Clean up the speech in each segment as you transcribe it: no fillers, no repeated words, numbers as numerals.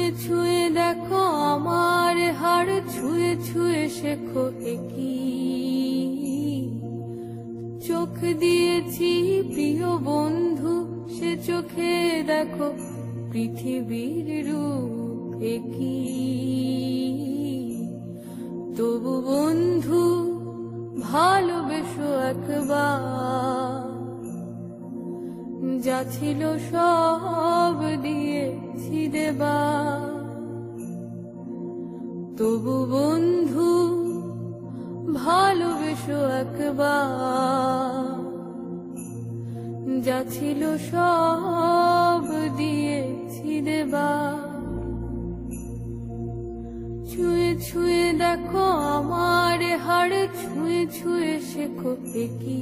ছুঁয়ে ছুঁয়ে দেখো আমার হাড়, ছুঁয়ে ছুঁয়ে শেখো কি চোখ দিয়েছি প্রিয় বন্ধু, সে চোখে দেখো পৃথিবীর রূপ কি। তবু বন্ধু ভালোবেসো একবার, যা ছিল সব দিয়েছি দেবার। তবু বন্ধু ভালোবেসো একবার, যা ছিল সব দিয়েছি দেবার। ছুঁয়ে ছুঁয়ে দেখো আমার হাড়, ছুঁয়ে ছুঁয়ে শেখো কি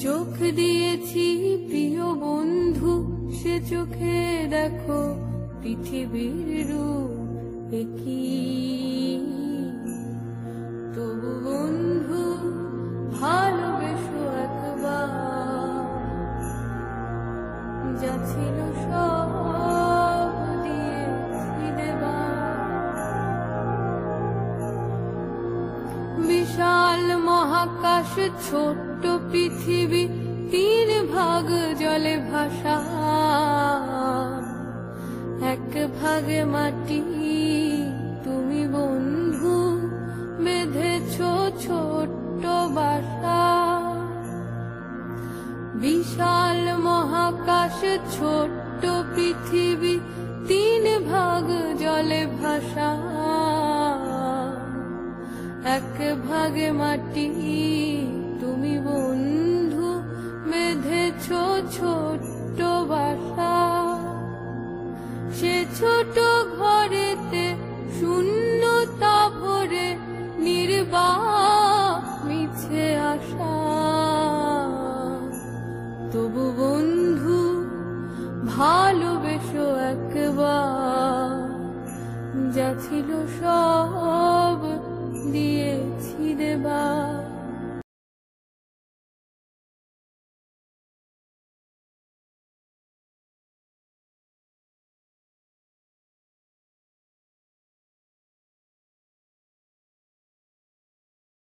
চোখ দিয়েছি প্রিয় বন্ধু, সে চোখে দেখো পৃথিবীর রূপ কি। তবু বন্ধু ভালোবেসো একবার, যা ছিল সব দিয়েছি দেবার। বিশাল মহাকাশ ছোট্ট পৃথিবী, 3 ভাগ জলে ভাসা, 1 ভাগে মাটি তুমি বন্ধু বেঁধেছ ছোট্ট বাসা। বিশাল মহাকাশ ছোট্ট পৃথিবী, 3 ভাগ জলে ভাসা, 1 ভাগে মাটি তুমি বন্ধু বেঁধেছ ছোট্ট বাসা। সে ছোট ঘরেতে শূন্যতা ভরে নির্বাক মিছে আশা। তবু বন্ধু ভালোবেসো একবার, যা ছিল সব দিয়েছি দেবার।